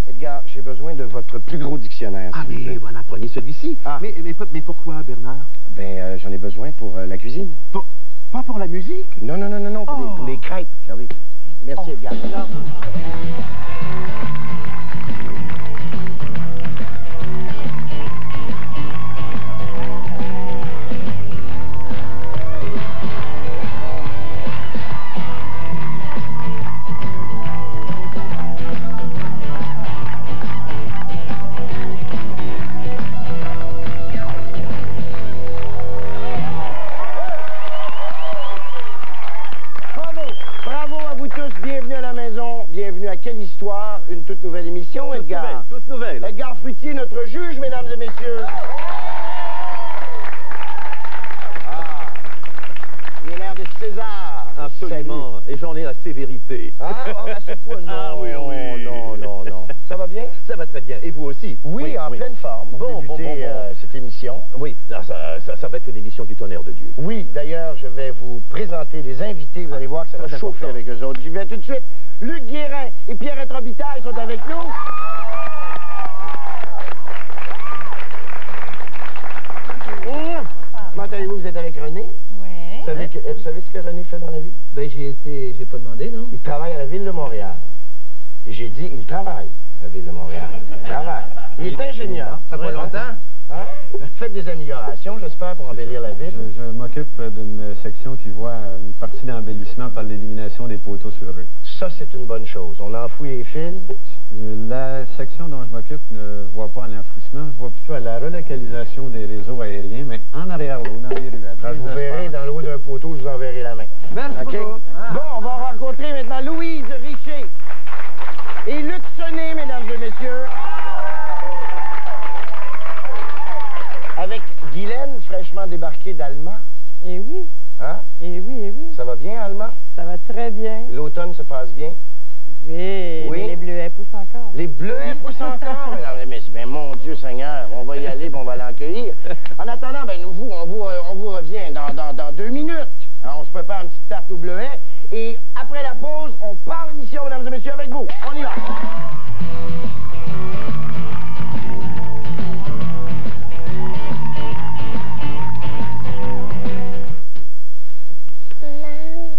Edgar, j'ai besoin de votre plus gros dictionnaire. Ah, mais voilà, prenez celui-ci. Ah. Mais pourquoi, Bernard? Ben, j'en ai besoin pour la cuisine. Pas pour la musique? Non, pour les crêpes. Regardez. Merci, Edgar. Bienvenue à la maison, bienvenue à Quelle Histoire, une toute nouvelle émission, Edgar. Toute nouvelle. Edgar Fruitier, notre juge, mesdames et messieurs. Ah, il a l'air de César. Absolument, Salut. et j'en ai la sévérité. Ah, à ce point, non. Ah oui. Non. Ça va bien? Ça va très bien, et vous aussi? Oui, en pleine forme. Bon. Cette émission. Oui, là, ça va être une émission du tonnerre de Dieu. Oui, d'ailleurs, je vais vous présenter les invités. Vous allez voir que ça va chauffer avec eux autres. J'y vais tout de suite. Luc Guérin et Pierrette Robitaille sont avec nous. Comment allez-vous? Vous êtes avec René? Oui. Vous savez ce que René fait dans la vie? Ben, j'ai pas demandé, non? Il travaille à la Ville de Montréal. Et j'ai dit, il travaille à la Ville de Montréal. Il travaille. Il est ingénieur. Ça fait pas longtemps? Hein? Faites des améliorations, j'espère, pour embellir la ville. Je m'occupe d'une section qui voit une partie d'embellissement par l'élimination des poteaux sur rue. Ça, c'est une bonne chose. On enfouit les fils. La section dont je m'occupe ne voit pas à l'enfouissement, je vois plutôt à la relocalisation des réseaux aériens, mais en arrière-l'eau, dans les ruelles. Quand je vous verrai dans le haut d'un poteau, je vous enverrai la main. Merci beaucoup. Bon, on va rencontrer maintenant Louise Richer et Luc Sonnet, mesdames et messieurs. Avec Guylaine, fraîchement débarquée d'Alma. Eh oui. Hein? Eh oui. Ça va bien, Alma? Ça va très bien. L'automne se passe bien? Oui. Mais les bleuets poussent encore. Les bleuets poussent encore? Mais mon Dieu Seigneur, on va y aller et on va l'accueillir. En attendant, ben, on vous revient dans 2 minutes. Alors, on se prépare une petite tarte aux bleuets. Et après la pause, on part l'émission, mesdames et messieurs, avec vous. On y va.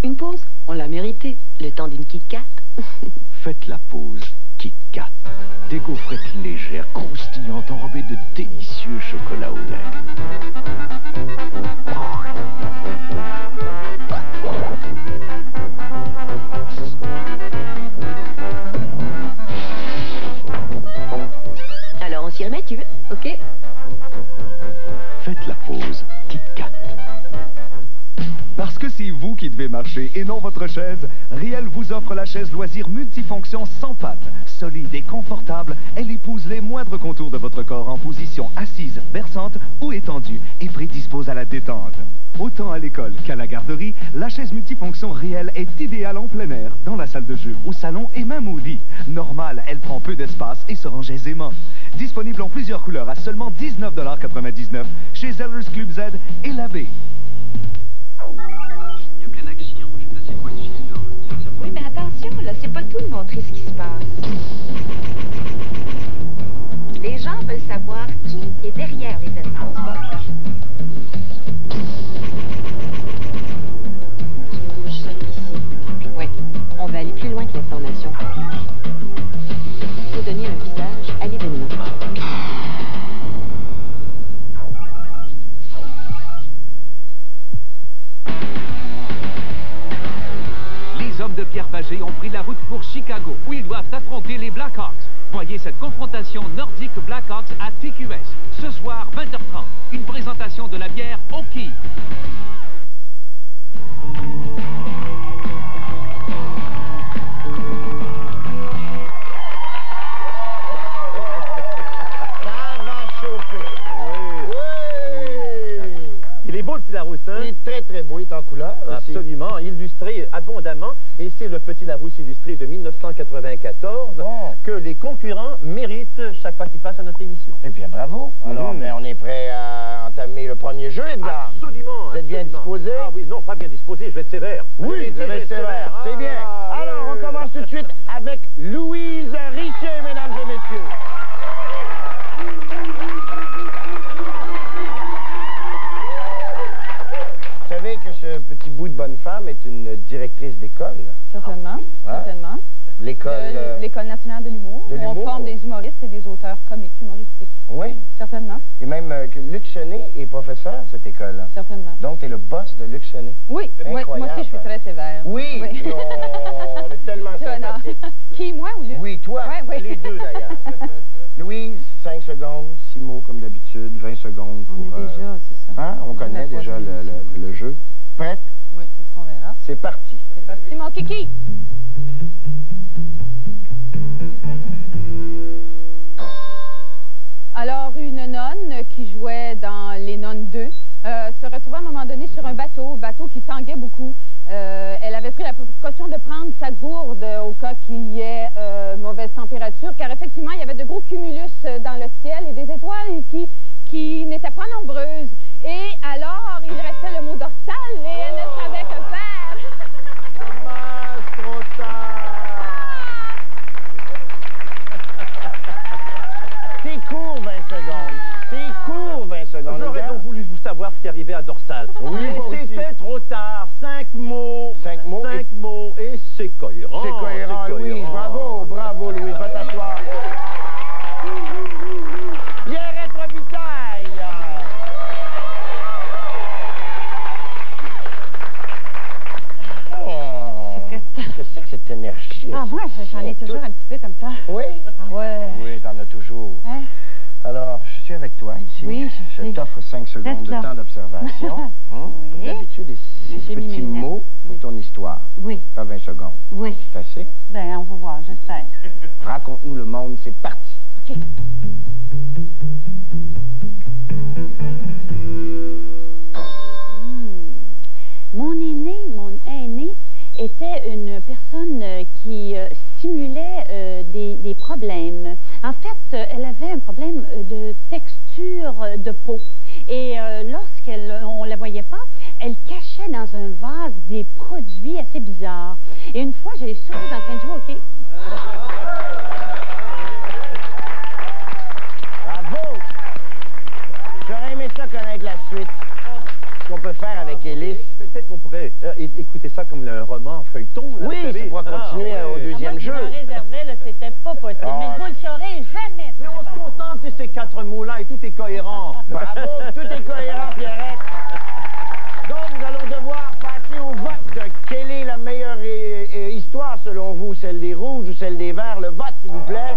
Une pause, on l'a mérité. Le temps d'une Kit Kat. Faites la pause Kit Kat. Des gaufrettes légères, croustillantes, enrobées de délicieux chocolat au lait. Alors on s'y remet, tu veux? Ok. Faites la pause Kit Kat. Parce que c'est vous qui devez marcher et non votre chaise, Riel vous offre la chaise loisir multifonction sans pattes. Solide et confortable, elle épouse les moindres contours de votre corps en position assise, berçante ou étendue et prédispose à la détente. Autant à l'école qu'à la garderie, la chaise multifonction Riel est idéale en plein air, dans la salle de jeu, au salon et même au lit. Normale, elle prend peu d'espace et se range aisément. Disponible en plusieurs couleurs à seulement 19,99 $ chez Zellers Club Z et l'Abbé. Il y a plein d'accidents, j'ai placé le policier là. Oui, mais attention, là, c'est pas tout de montrer ce qui se passe. Les gens veulent savoir qui est derrière l'événement. Tu bouges ça ici. Oui, on va aller plus loin que l'information. Il faut donner un visage à l'événement. Les hommes de Pierre Pagé ont pris la route pour Chicago, où ils doivent affronter les Blackhawks. Voyez cette confrontation nordique Blackhawks à TQS. Ce soir, 20h30, une présentation de la bière Oki. Ça va chauffer. Oui. Il est beau, le petit Larousse, hein? Il est très, très beau. Il est en couleur aussi. Absolument, illustré abondamment. Et c'est le petit Larousse illustré de 1994 que les concurrents méritent chaque fois qu'ils passent à notre émission. Eh bien, bravo. Alors, ben, on est prêt à entamer le premier jeu, Edgar. Absolument. Vous êtes bien disposé? Ah oui, non, pas bien disposé, je vais être sévère. Oui, vous allez être sévère. C'est bien. Alors, on commence tout de suite avec Louise Richer, mesdames et directrice d'école. Certainement, certainement. L'école nationale de l'humour, où on forme des humoristes et des auteurs comiques humoristiques. Oui. Certainement. Et même que Luc Sonnet est professeur à cette école-là. Certainement. Donc, tu es le boss de Luc Sonnet. Oui, oui, moi aussi, je suis très sévère. Oui, oui. Oh, on est tellement sympathique. Qui, moi ou Luc? Oui, toi. Oui. Les deux, d'ailleurs. Louise, 5 secondes, 6 mots comme d'habitude, 20 secondes pour... On est déjà, c'est ça. Hein? On connaît déjà le jeu. Prête? Oui, c'est ce qu'on verra. C'est parti. C'est parti, mon kiki. Alors, une nonne qui jouait dans Les Nonnes 2 se retrouvait à un moment donné sur un bateau qui tanguait beaucoup. Elle avait pris la précaution de prendre sa gourde au cas qu'il y ait mauvaise température, car effectivement, il y avait de gros cumulus dans le ciel et des étoiles qui n'étaient pas nombreuses. Et alors, il restait le mot dorsal et elle ne savait que faire. Dommage, trop tard. C'est court, 20 secondes. C'est court, 20 secondes. J'aurais donc voulu vous savoir ce qui arrivait à Dorsal. Oui, mais c'était trop tard. 5 mots. 5 mots. 5 mots et c'est cohérent. C'est cohérent, Louise. Bravo, bravo, Louise. Va t'asseoir. Pierrette Robitaille. Qu'est-ce que c'est que cette énergie? Ah, moi, j'en ai toujours un petit peu comme ça. Oui? Ah, ouais. Oui, t'en as toujours. Hein? Alors, je suis avec toi ici. Oui, je sais. t'offre 5 secondes de temps d'observation. Oui. Comme d'habitude, et 6 petits mots pour ton histoire. Oui. Ça fait 20 secondes. Oui. C'est assez? Ben, on va voir, j'espère. Raconte-nous le monde, c'est parti. OK. Mon aîné était une personne qui simulait des problèmes. En fait, elle avait un problème de texture de peau. Et lorsqu'on ne la voyait pas, elle cachait dans un vase des produits assez bizarres. Et une fois, je l'ai surprise en train de jouer au hockey. Bravo! J'aurais aimé ça connaître la suite. Ce qu'on peut faire avec Élise. Peut-être qu'on pourrait écouter ça comme un roman feuilleton. Là, oui, ça pourra continuer au deuxième jeu. Moi, je m'en réservais, là, c'était pas possible. Mais vous ne le saurez jamais. Mais on se contente de ces 4 mots-là et tout est cohérent. Bravo, tout est cohérent, Pierrette. Donc, nous allons devoir passer au vote. Quelle est la meilleure histoire, selon vous? Celle des rouges ou celle des verts? Le vote, s'il vous plaît.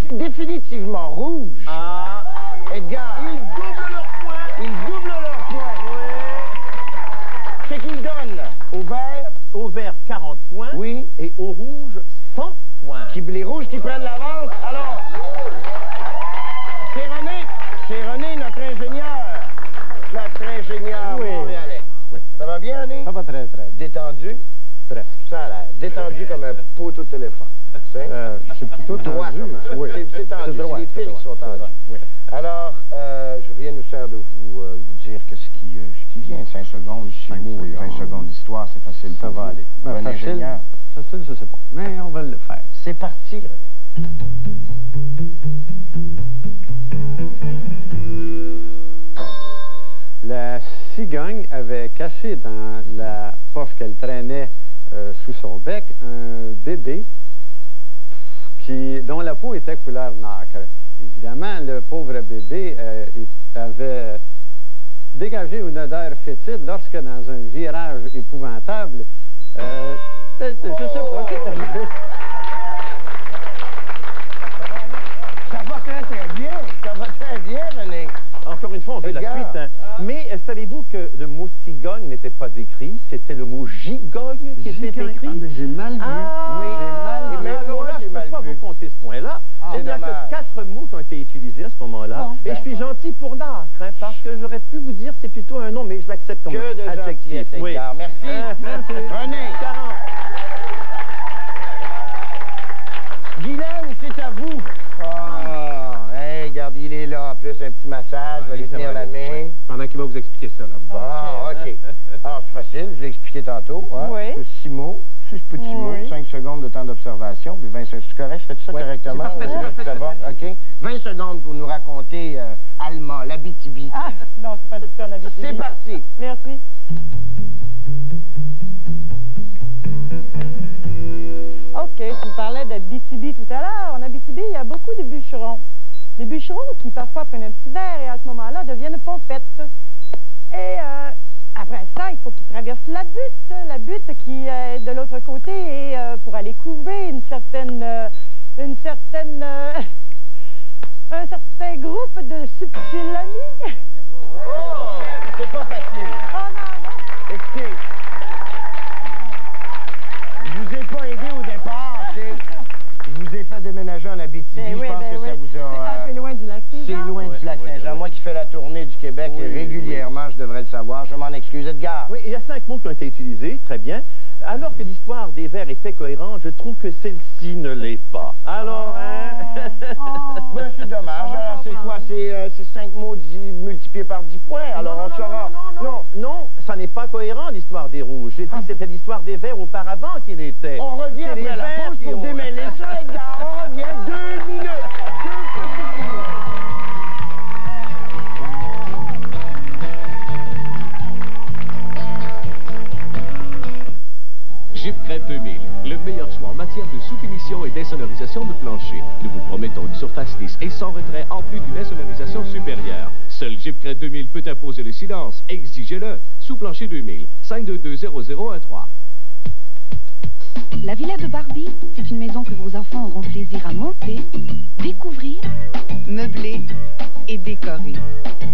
C'est définitivement rouge. Ah. Edgar. Ils doublent leur point. Ils doublent leur point. Oui. C'est qu'ils donnent au vert. Au vert, 40 points. Oui. Et au rouge, 100 points. Les rouges qui prennent l'avance. Alors, c'est René, notre ingénieur. Notre ingénieur. Oui. Oui. Ça va bien, René? Ça va très, très bien. Détendu? Presque. Ça a l'air. Détendu comme un poteau de téléphone. Je suis plutôt droit, tendu. Oui. C'est tendu, c'est les fils qui sont tendus. Oui. Alors, rien ne nous sert de vous dire que ce qui vient, 5 secondes, 6 mots et 20 secondes d'histoire, c'est facile. Ça va aller. Un ingénieur. Facile, je sais pas. Mais on va le faire. C'est parti, René. La cigogne avait caché dans la poche qu'elle traînait sous son bec un bébé dont la peau était couleur nacre. Évidemment, le pauvre bébé avait dégagé une odeur fétide lorsque, dans un virage épouvantable, je ne sais pas, c'est arrivé. Ça va très bien. Ça va très bien, René. Encore une fois, on veut la suite. Hein. Mais savez-vous que le mot cigogne n'était pas écrit, c'était le mot gigogne qui était écrit? Ah, mais j'ai mal vu. Oui, j'ai mal vu. Mais alors là, je ne peux pas vous compter ce point-là. Il n'y a que 4 mots qui ont été utilisés à ce moment-là. Et je suis gentil pour l'âcre, hein, parce que j'aurais pu vous dire c'est plutôt un nom, mais je l'accepte comme adjectif. Oui. Merci. Merci. René. 40. Guylaine, c'est à vous. Hey, regarde, il est là. En plus, un petit massage. Je vais lui tenir la main. Pendant qu'il va vous expliquer ça, là. Ah, OK. Alors, c'est facile. Je l'ai expliqué tantôt. Hein? Oui. 6 mots. 6 petits mots. 5 secondes de temps d'observation. Puis 20 secondes. C'est correct? Fais-tu ça correctement? C'est parfait. Ça va? OK. 20 secondes pour nous raconter Alma, l'Abitibi. Ah, non, c'est pas du tout un Abitibi. C'est parti. Merci. OK, tu me parlais d'Abitibi tout à l'heure. En Abitibi, il y a beaucoup de bûcherons. Des bûcherons qui parfois prennent un petit verre et à ce moment-là deviennent pompettes. Et après ça, il faut qu'ils traversent la butte qui est de l'autre côté et pour aller couver un certain groupe de subtils amis. Oh, c'est pas facile. Oh non. Écoutez, je vous ai pas aidé au départ, je vous ai fait déménager en Abitibi, je pense que ça vous a... C'est un peu loin du lac Saint-Jean. C'est loin du lac Saint-Jean. Moi qui fais la tournée du Québec régulièrement, je devrais le savoir. Je m'en excuse, Edgar. Oui, il y a 5 mots qui ont été utilisés, très bien. Alors que l'histoire des vers était cohérente, je trouve que celle-ci ne l'est pas. Alors, Ben, c'est dommage. Alors, c'est quoi? C'est 5 mots multipliés par 10 points. Alors, on saura... Non, ça n'est pas cohérent, l'histoire des rouges. J'ai dit que c'était l'histoire des verts auparavant qu'il était. On revient après la pause pour démêler ça, Edgar. On revient 2 minutes. 2 petites minutes. Gypcrête 2000, le meilleur choix en matière de sous-finition et d'insonorisation de plancher. Nous vous promettons une surface lisse et sans retrait en plus d'une insonorisation supérieure. Seul Gypcrête 2000 peut imposer le silence. Exigez-le. Sous-plancher 2000, 522-0013. La Villa de Barbie, c'est une maison que vos enfants auront plaisir à monter, découvrir, meubler et décorer.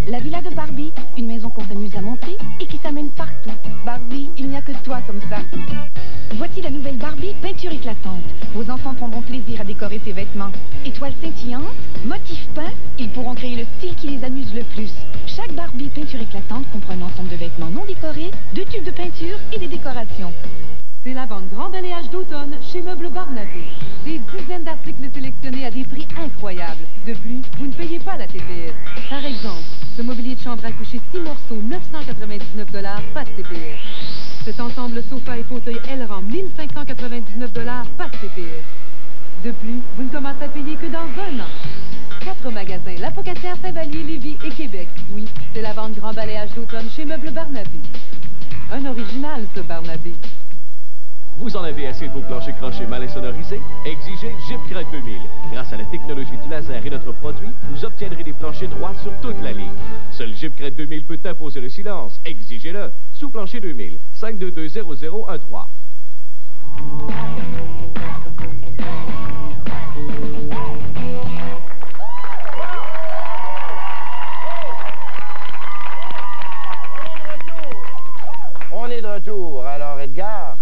La Villa de Barbie, une maison qu'on s'amuse à monter et qui s'amène partout. Barbie, il n'y a que toi comme ça. Voici la nouvelle Barbie peinture éclatante. Vos enfants prendront plaisir à décorer ses vêtements. Étoiles scintillantes, motifs peints, ils pourront créer le style qui les amuse le plus. Chaque Barbie peinture éclatante comprend un ensemble de vêtements non décorés, de tubes de peinture et des décorations. C'est la vente Grand Balayage d'automne chez Meubles Barnabé. Des dizaines d'articles sélectionnés à des prix incroyables. De plus, vous ne payez pas la TPS. Par exemple, ce mobilier de chambre à coucher 6 morceaux, 999 $, pas de TPS. Cet ensemble sofa et fauteuil Elran, 1599 $, pas de TPS. De plus, vous ne commencez à payer que dans 1 an. 4 magasins, La Pocatière, Saint-Vallier, Lévis et Québec. Oui, c'est la vente Grand Balayage d'automne chez Meubles Barnabé. Un original, ce Barnabé. Vous en avez assez de vos planchers crochés mal insonorisés? Exigez Gypcrête 2000. Grâce à la technologie du laser et notre produit, vous obtiendrez des planchers droits sur toute la ligne. Seul Gypcrête 2000 peut imposer le silence. Exigez-le. Sous-plancher 2000, 522-0013. On est de retour. Alors, Edgar,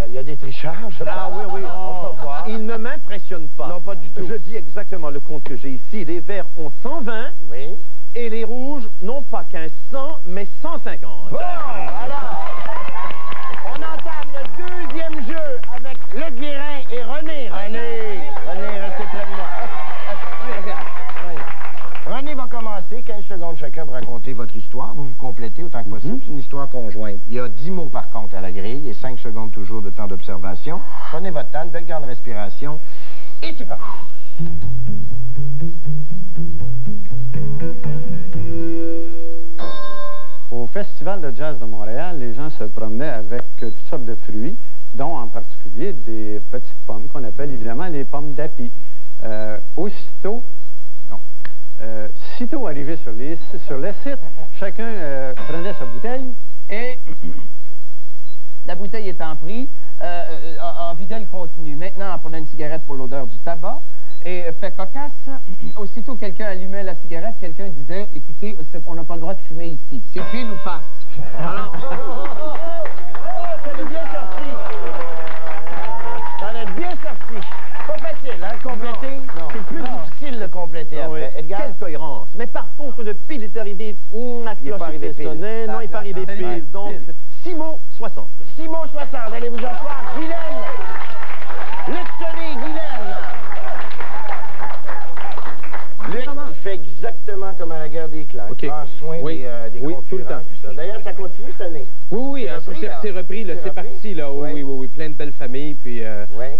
il y a des trichages. Ah oui, oui. On va voir. Il ne m'impressionne pas. Non, pas du tout. Je dis exactement le compte que j'ai ici. Les verts ont 120. Oui. Et les rouges, non pas qu'un 100, mais 150. Bon, alors, on entame le deuxième jeu avec Luc Guérin et René. René, restez près de moi. René va commencer, 15 secondes chacun pour raconter votre histoire. Vous vous complétez autant que possible. C'est une histoire conjointe. Il y a 10 mots par contre à la grille et 5 secondes toujours de temps d'observation. Prenez votre temps, une belle grande respiration. Et c'est parti. Au Festival de jazz de Montréal, les gens se promenaient avec toutes sortes de fruits, dont en particulier des petites pommes qu'on appelle évidemment les pommes d'api. Sitôt arrivé sur le site, chacun prenait sa bouteille. Et la bouteille étant prise, en vidait le contenu. Maintenant, on prenait une cigarette pour l'odeur du tabac. Et fait cocasse, aussitôt quelqu'un allumait la cigarette, quelqu'un disait, écoutez, on n'a pas le droit de fumer ici. C'est pile ou face. Alors... Ça est bien sorti. Ça est bien sorti. Pas facile, hein, compléter. C'est plus difficile de compléter après. Edgar? Quelle cohérence. Mais par contre, le pile est arrivé... la cloche était sonnée. Non, il n'est pas arrivé pile. Donc, 6 mots, 60. 6 mots, 60. Allez vous asseoir. Guylaine. Luc Sonné, Guylaine. Luc, il fait exactement comme à la guerre des clans. Il prend soin des concurrents. Tout le temps. D'ailleurs, ça continue cette année. Oui, c'est repris, c'est parti, là. Oui, plein de belles familles. Puis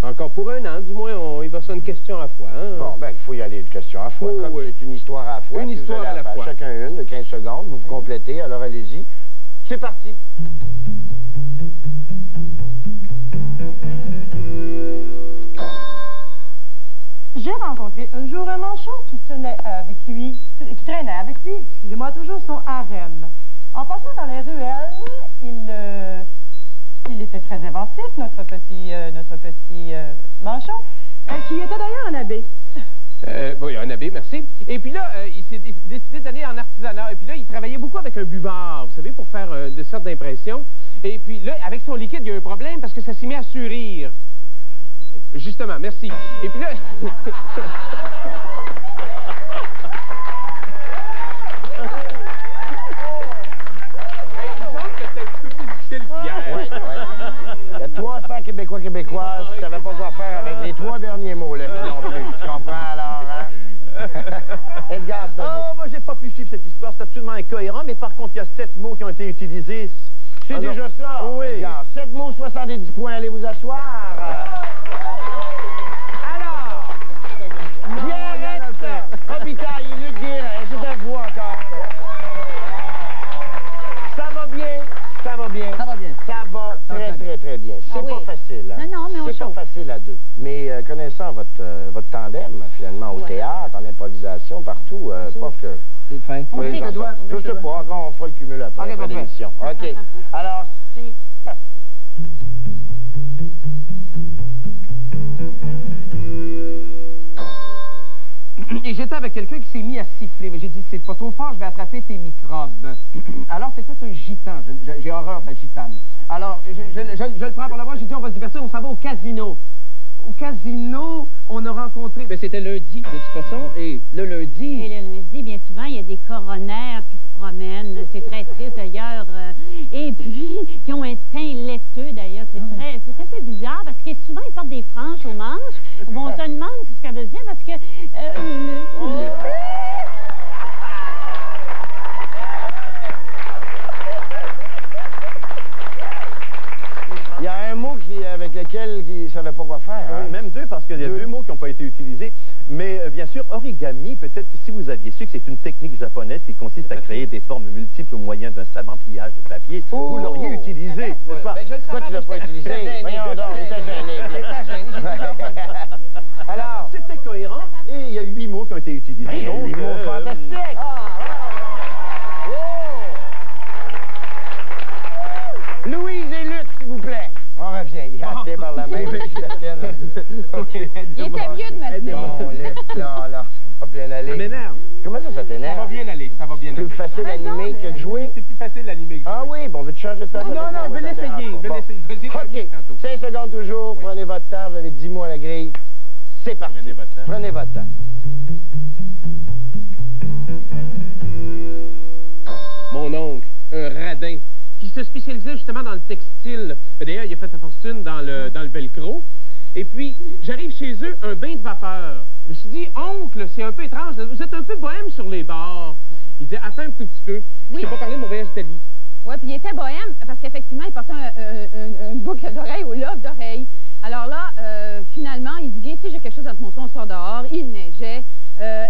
encore pour 1 an, du moins, il va faire une question à la fois. Hein? Bon, ben, il faut y aller une question à la fois. Comme c'est une histoire à la fois. Une histoire à la fois. Chacun une de 15 secondes. Vous complétez, alors allez-y. C'est parti. J'ai rencontré un jour un manchon qui traînait avec lui, excusez-moi, toujours son harem. En passant dans les ruelles, il était très inventif, notre petit manchon, qui était d'ailleurs un abbé. Oui, un abbé, merci. Et puis là, il s'est décidé d'aller en artisanat. Et puis là, il travaillait beaucoup avec un buvard, vous savez, pour faire de sortes d'impressions. Et puis là, avec son liquide, il y a eu un problème parce que ça s'est mis à surrir. Justement, merci. Et puis là... Il y a 300 Québécois, Québécoises qui ne savaient pas quoi faire avec les 3 derniers mots, là, non plus. Tu comprends, alors, hein? Edgar, c'est oh, moi, j'ai pas pu suivre cette histoire. C'est absolument incohérent, mais par contre, il y a 7 mots qui ont été utilisés. C'est déjà ça, oui. Edgar. 7 mots, 70 points. Allez vous asseoir. Alors, Pierrette, Robitaille, Luc Guérin, c'est à vous encore. Ça va bien. Ça va bien. Ça va bien. Ça va très, très, très bien. C'est pas facile, hein? Non, mais on c'est pas facile à 2. Mais connaissant votre tandem, finalement, au théâtre, en improvisation, partout, je pense que... C'est fin. Oui, je sais pas, encore on fera le cumul après l'émission. OK. Alors, c'est parti. Et j'étais avec quelqu'un qui s'est mis à siffler, mais j'ai dit, c'est pas trop fort, je vais attraper tes microbes. Alors, c'était un gitan. J'ai horreur de la gitane. Alors, je le prends par la voix, j'ai dit, on va se divertir, on s'en va au casino. Au casino, on a rencontré, ben c'était lundi, de toute façon, et le lundi... Et le lundi, bien souvent, il y a des coronaires qui se promènent. C'est très triste, d'ailleurs. Et puis, qui ont un teint laiteux, d'ailleurs. C'est un peu bizarre, parce que souvent, ils portent des franges aux manches. Bon, on se demande ce que ça veut dire, parce que... Il y a un mot avec lequel il ne savait pas quoi faire. Oui, Hein? même 2, parce qu'il y a 2 mots qui n'ont pas été utilisés. Mais bien sûr, origami, peut-être que si vous aviez su que c'est une technique japonaise qui consiste à créer des formes multiples au moyen d'un savant pliage de papier, vous l'auriez utilisé, n'est-ce pas? Pourquoi tu ne l'as pas utilisé? Voyons donc, il était gêné. Alors, c'était cohérent et il y a 8 mots qui ont été utilisés. Il y a 8 mots fantastiques. Louise et Luc, s'il vous plaît. On revient. Il a acheté par la main. Il était mieux de me tenir. Non, là, ça va bien aller. Ça m'énerve. Comment ça t'énerve? Ça va bien aller, ça va bien aller. Plus facile à animer que de jouer? C'est plus facile d'animer que de jouer. Ah oui, bon, veux-tu changer de temps? Non, je vais l'essayer. OK, 5 secondes toujours. Prenez votre temps. Vous avez 10 mots à la grille. C'est parti. Prenez votre temps. Mon oncle, un radin, qui se spécialisait justement dans le textile. D'ailleurs, il a fait sa fortune dans le velcro. Et puis, j'arrive chez eux, un bain de vapeur. Je me suis dit, oncle, c'est un peu étrange, vous êtes un peu bohème sur les bords. Il dit, attends un tout petit peu. Je t'ai pas parlé de mon voyage d'Italie. Oui, puis il était bohème parce qu'effectivement, il portait une boucle d'oreille ou l'offre d'oreille. Alors là, finalement, il dit, viens ici, j'ai quelque chose à te montrer, on sort dehors. Il neigeait.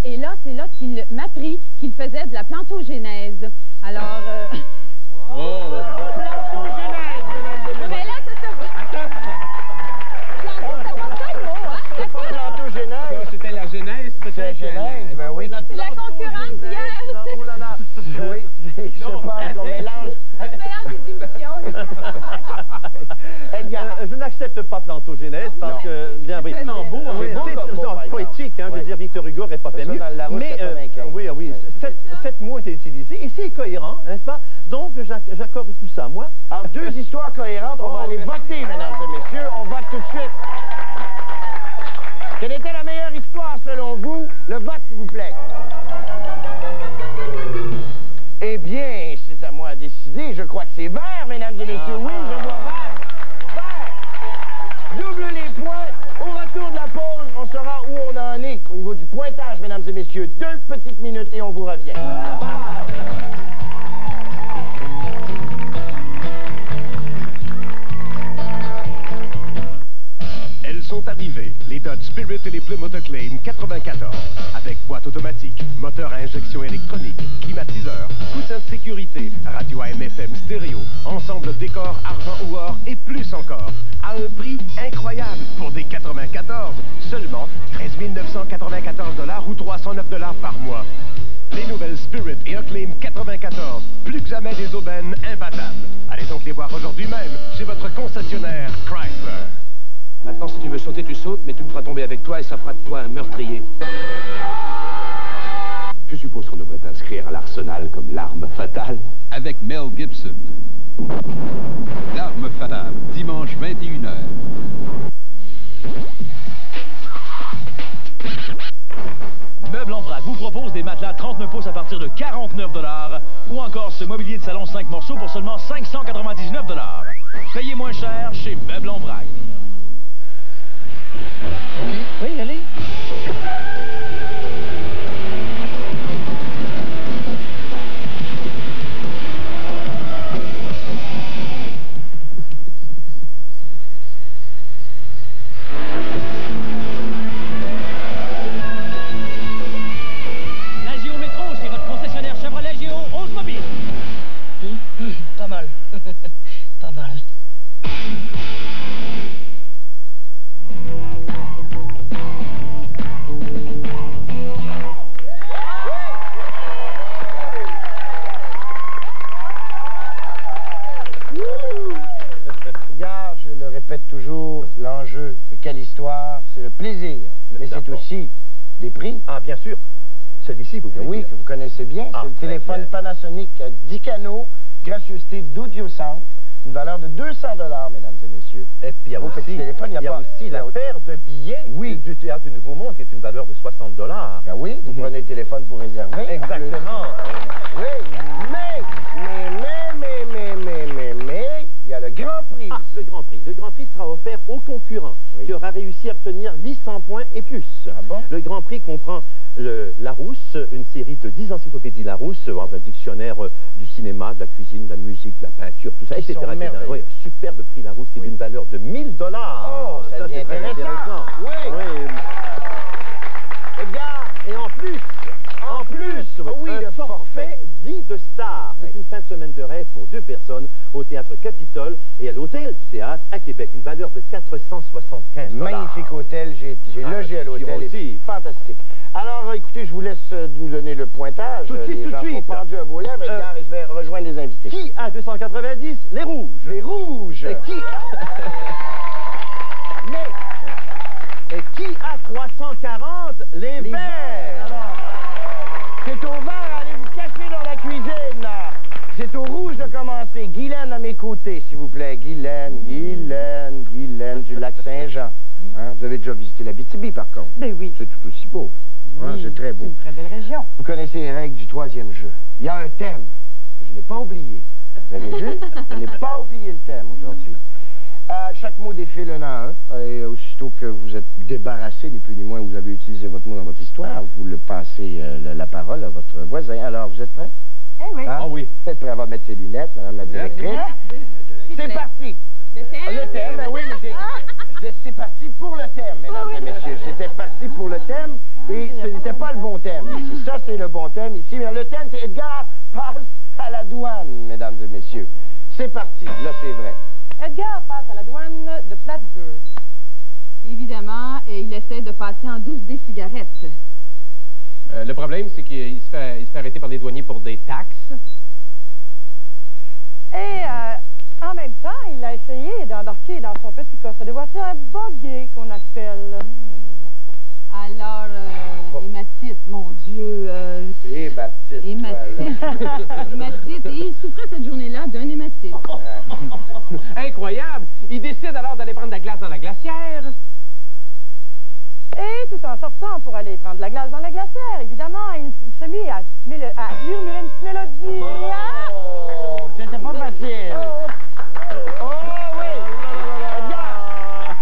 Et là, c'est là qu'il m'apprit qu'il faisait de la plantogénèse. Alors... Plantogénèse, mais là, c'est ça. C'est pas ça le mot, hein? C'est pas plantogénèse. C'était la genèse, peut-être. C'est la genèse, ben oui. C'est la concurrence d'hier. Oh là là. Oui, je sais pas, on mélange. On mélange les émissions. Je n'accepte pas plantogénèse parce que... Bien, oui. C'est tellement beau. C'est poétique, hein, je veux dire, Victor Hugo n'aurait pas fait mieux. Mais, oui, 7 mots ont été utilisés et c'est cohérent, n'est-ce pas? Donc, j'accorde tout ça, moi. Alors, 2 histoires cohérentes, on va aller voter, mesdames et messieurs. On vote tout de suite. Quelle était la meilleure histoire, selon vous? Le vote, s'il vous plaît. Eh bien, c'est à moi à décider. Je crois que c'est vert, mesdames et messieurs. Oui, je vois vert. Vert. Double les points. Au retour de la pause, on saura où on en est au niveau du pointage, mesdames et messieurs. 2 petites minutes et on vous revient. Elles sont arrivés. Les Dodge Spirit et les Plymouth Acclaim 94. Avec boîte automatique, moteur à injection électronique, climatiseur, coussin de sécurité, radio AM/FM stéréo, ensemble décor, argent ou or et plus encore. À un prix incroyable pour des 94. Seulement 13 994 $ ou 309 $ par mois. Les nouvelles Spirit et Acclaim 94. Plus que jamais des aubaines imbattables. Allez donc les voir aujourd'hui même chez votre concessionnaire Chrysler. Maintenant, si tu veux sauter, tu sautes, mais tu me feras tomber avec toi et ça fera de toi un meurtrier. Je suppose qu'on devrait t'inscrire à l'arsenal comme l'arme fatale. Avec Mel Gibson. L'arme fatale, dimanche 21h. Meubles en vrac vous propose des matelas 39 pouces à partir de 49 $ ou encore ce mobilier de salon 5 morceaux pour seulement 599 $. Payez moins cher chez Meubles en vrac. Oui, allez. Pas mal. Pas mal. Gars, je le répète toujours, l'enjeu de quelle histoire, c'est le plaisir. Mais c'est aussi des prix. Ah, bien sûr. Celui-ci, vous voulez Oui, dire. que vous connaissez bien. Ah, c'est le très téléphone bien. Panasonic 10 canaux, gracieuseté d'Audiocentre, une valeur de 200 $, mesdames et messieurs. Et puis il y a Au aussi, petit téléphone, il y a pas- aussi la paire de billets du Théâtre du Nouveau Monde qui est une valeur de 60 $. Ben oui, vous prenez le téléphone pour réserver. Exactement. Oui, mais, il y a le Grand Prix. Ah, le Grand Prix. Le Grand Prix sera offert au concurrent qui aura réussi à obtenir 800 points et plus. Ah bon? Le Grand Prix comprend le Larousse, une série de 10 encyclopédies Larousse, un dictionnaire du cinéma, de la cuisine, de la musique, de la peinture, tout ça, Ils etc. sont merveilleux. Oui, superbe prix Larousse qui est d'une valeur de 1000 $. Oh, ça devient c'est très intéressant. Oui. Edgar, et en plus, oui, un forfait vie de star. C'est une fin de semaine de rêve pour 2 personnes au Théâtre Capitole et à l'Hôtel du Théâtre à Québec. Une valeur de 475 $. Magnifique hôtel, j'ai logé à l'hôtel, aussi. c'est fantastique. Alors, écoutez, je vous laisse nous donner le pointage. Tout de suite, Les tout de gens suite. sont pendus à vos lèvres, Edgar, et je vais rejoindre les invités. Qui a 290? Les rouges. Les rouges. Et qui Et qui a 340? Les verts. C'est au vert, allez vous cacher dans la cuisine. Là. C'est au rouge de commencer. Guylaine à mes côtés, s'il vous plaît. Guylaine du lac Saint-Jean. Hein, vous avez déjà visité l'Abitibi, par contre. Ben oui. C'est tout aussi beau. Hein, Oui, c'est très beau. C'est une très belle région. Vous connaissez les règles du 3e jeu. Il y a un thème. Je n'ai pas oublié. Vous avez vu? Je n'ai pas oublié le thème aujourd'hui. Chaque mot défile un à un. Et aussitôt que vous êtes débarrassé, ni plus ni moins, vous avez utilisé votre mot dans votre histoire, vous le passez la parole à votre voisin. Alors, vous êtes prêts? Eh oui. Hein? oui. Vous êtes prêts à avoir mettre ses lunettes, madame la directrice? C'est parti. Le thème? Le thème, ben oui, mais c'est parti pour le thème, mesdames et messieurs. C'était parti pour le thème et ce n'était pas le bon thème ici. Ça, c'est le bon thème ici. Mais le thème, c'est Edgar passe à la douane, mesdames et messieurs. C'est parti. Là, c'est vrai. Edgar passe à la douane de Plattsburgh. Évidemment, il essaie de passer en douce des cigarettes. Le problème, c'est qu'il se fait arrêter par les douaniers pour des taxes. Et en même temps, il a essayé d'embarquer dans son petit coffre de voiture un buggy qu'on appelle. Alors, hématite, mon Dieu. Hématite. Hématite. Et il souffrait cette journée-là d'un hématite. Incroyable! Il décide alors d'aller prendre de la glace dans la glacière. Et tout en sortant pour aller prendre de la glace dans la glacière, évidemment, il se mit à murmurer une petite mélodie. Oh, c'était pas facile. Oh oui! Edgar!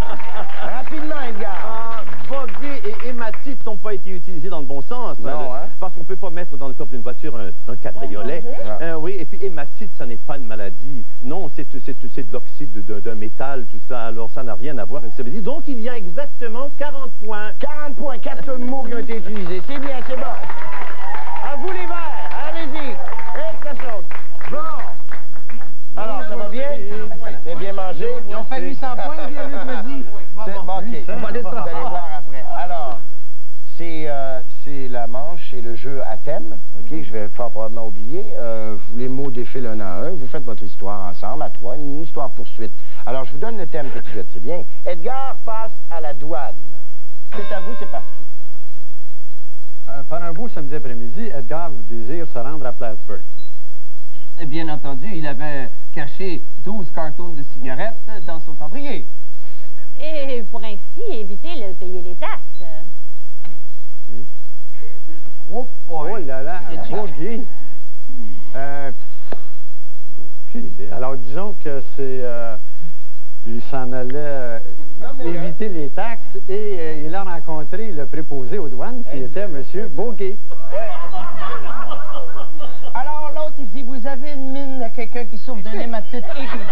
Rapidement, Edgar! Bogey et hématite n'ont pas été utilisés dans le bon sens. Non, hein? Parce qu'on ne peut pas mettre dans le coffre d'une voiture un cabriolet. Oui, et puis hématite, ça n'est pas une maladie. Non, c'est de l'oxyde d'un métal, tout ça. Alors, ça n'a rien à voir avec ce que ça veut dire. Donc, il y a exactement 40 points. 40 points, 4 mots qui ont été utilisés. C'est bien, c'est bon. À vous les verts, allez-y. Et ça saute. Bon. Alors, ça va bien? C'est bien mangé? Ils ont fait 800 points, Luc me dit. Bon, OK. On va Vous allez voir après. Alors, c'est la manche, c'est le jeu à thème, OK? Je vais fort probablement oublier. Les mots défilent un à un. Vous faites votre histoire ensemble, à trois, une histoire poursuite. Alors, je vous donne le thème tout de suite, c'est bien. Edgar passe à la douane. C'est à vous, c'est parti. Par un beau samedi après-midi, Edgar désire se rendre à Plattsburgh. Bien entendu, il avait caché 12 cartons de cigarettes dans son cendrier. Et pour ainsi éviter de payer les taxes. Oui. Oh, oh là là, Bogey. Aucune idée. Alors, disons que c'est... il s'en allait éviter les taxes et il a rencontré le préposé aux douanes qui était M. Bogey. Alors, l'autre, il dit, vous avez une mine à quelqu'un qui souffre d'une hématite aiguë.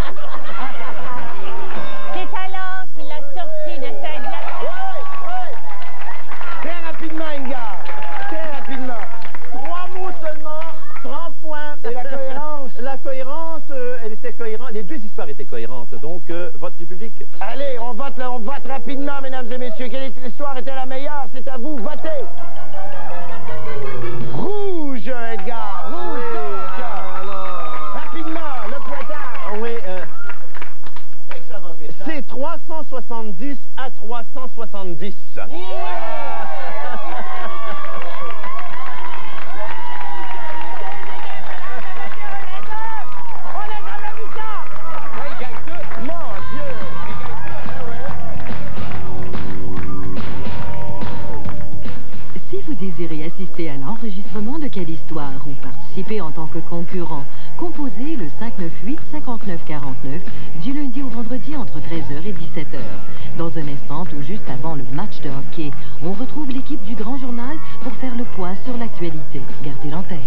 C'est alors qu'il a sorti de sa glace. Oui. Très rapidement, Edgar. Très rapidement. 3 mots seulement, 30 points. Et la cohérence? La cohérence, elle était cohérente. Les deux histoires étaient cohérentes. Donc, vote du public. Allez, on vote rapidement, mesdames et messieurs. Quelle histoire était la meilleure? C'est à vous, votez. Rouge, Edgar. Rouge, rapidement, le pointage. Oui, Ça va vite, hein? c'est 370 à 370. Si vous désirez assister à l'enregistrement de Quelle Histoire ou participer en tant que concurrent, composez le 598-5949 du lundi au vendredi entre 13h et 17h. Dans un instant, tout juste avant le match de hockey, on retrouve l'équipe du Grand Journal pour faire le point sur l'actualité. Gardez l'antenne.